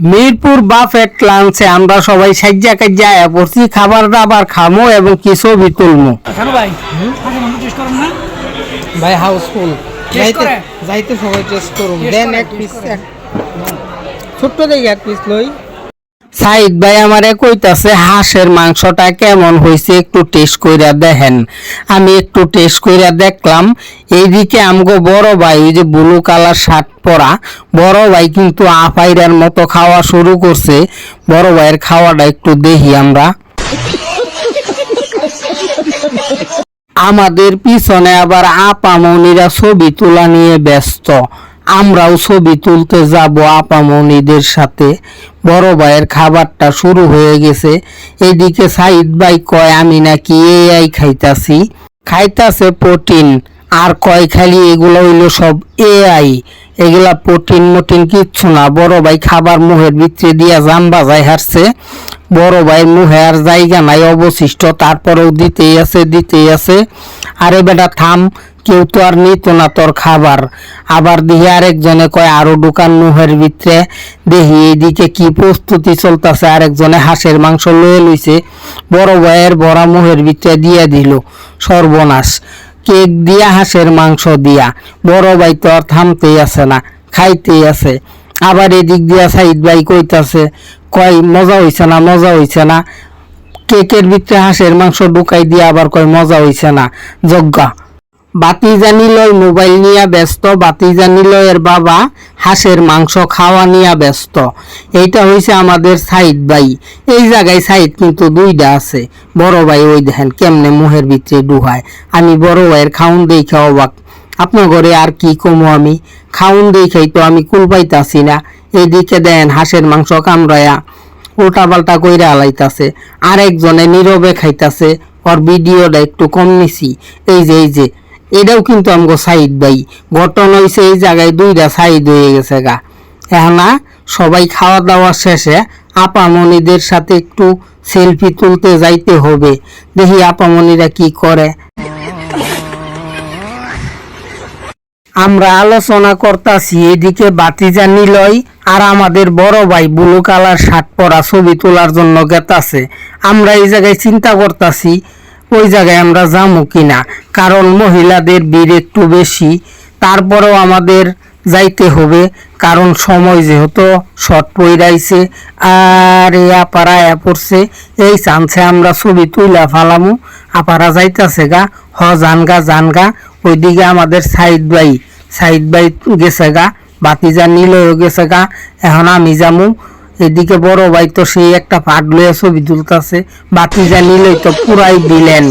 Mirpur buffet লাঞ্চে আমরা সবাই সাজ্জা কাজ্জা পড়ছি, খাবার দাবার খামো এবং কি ছবি তুলমো। ভাই হাউসফুল যাইতে সবাই টেস্ট করুন, দেন এক পিস ছোট্ট দেখি এক পিস লই। সাইদ ভাই আমারে কইতাছে হাঁসের মাংসটা কেমন হয়েছে একটু টেস্ট কইরা দেখেন। আমি একটু টেস্ট কইরা দেখলাম। এইদিকে আমগো বড় ভাই, ওই যে ব্লু কালার শার্ট পরা বড় ভাই কিন্তু আফাইরার মতো খাওয়া শুরু করছে। বড় ভাইয়ের খাওয়াটা একটু দেখি আমরা। আমাদের পিছনে আবার আপামনিরা ছবি তোলা নিয়ে ব্যস্ত। আমরাও ছবি তুলতে যাব আপামনিদের সাথে। বড় ভাইয়ের খাবারটা শুরু হয়ে গেছে। এইদিকে সাইদ ভাই কয় আমি নাকি এআই খাইতাছে প্রোটিন, আর কয় খালি এগুলো হইলো সব এআই, এগুলা প্রোটিন মোটিন কিচ্ছু না। বড় ভাই খাবার মুহের ভিতরে দিয়া জাম বাজায় হারছে। বড় ভাই মুহে আর জায়গা নাই অবশিষ্ট, তারপরেও দিতেই আছে। আরে বেটা থাম, কেউ তো আর নিত না তোর খাবার। আবার দেখি আরেকজনে কয় আরো দোকান মুহের ভিতরে। দেখি এইদিকে কি প্রস্তুতি চলতেছে। আরেকজনে হাঁসের মাংস লয়ে লইছে, বড় ভাইয়ের বড়া মুহের ভিতরে দিয়া দিল। সর্বনাশ, কেক দিয়া হাঁসের মাংস দিয়া। বড় ভাই তো আর থামতেই আছে না, খাইতেই আছে। আবার এদিক দিয়া সাইদ ভাই কইতাছে, কয় মজা হইছে না। কেকের ভিতরে হাঁসের মাংস ঢুকাই দিয়া আবার কয় মজা হইছে না। যজ্ঞা বাতি জানিলয় মোবাইল নিয়ে ব্যস্ত। বাতি জানিলয় এর বাবা হাঁসের মাংস খাওয়া নিয়ে ব্যস্ত। এইটা হইছে আমাদের সাইদ ভাই। এই জায়গায় সাইদ কিন্তু দুইটা আছে। বড় ভাই ওই দেখেন কেমনে মুহের ভিতরে ডুহায়। আমি বড় ভাইয়ের খাউন দেখে অবাক। আপনার ঘরে আর কি কমো, আমি খাউন দেখাই তো আমি কুল পাইতাছি না। এইদিকে দেন হাঁসের মাংস কামড়ায়া উল্টা পাল্টা কইরা আলাইতাছে। আরেকজনে নীরবে খাইতাছে। ওর ভিডিওটা একটু কম নিছি। এই যে এটাও কিন্তু আমগো সাইদ ভাই। ঘটনা হইছে এই জায়গায় দুইটা সাইদ হয়ে গেছে গা। এখন সবাই খাওয়া দাওয়া শেষে আপামনিদের সাথে একটু সেলফি তুলতে যাইতে হবে। দেখি আপামনিরা কি করে। আমরা আলোচনা করতাছি, এদিকে বাতিজা নিলয় আর আমাদের বড় ভাই ব্লু কালার শার্ট পরা ছবি তোলার জন্য গেতাছে। আমরা এই জায়গায় চিন্তা করতাছি ওই জায়গায় আমরা যাবো কিনা, কারণ মহিলাদের ভিড় একটু বেশি। তারপরেও আমাদের যাইতে হবে, কারণ সময় যেহেতু শর্ট পইরাইছে। আর এই আপারা পড়ছে, এই চান্সে আমরা ছবি তুইলা ফালামু। আপারা যাইতাছে গা, জানগা। ওইদিকে আমাদের সাইদ ভাই গেছে গা, বাতিজা নিলও গেছে গা। এখন আমি যামু। এদিকে বড় ভাই তো সেই একটা পাট লইয়া ছবি তুলতাছে। বাতিজা নিলই তো পুরাই দিলেন।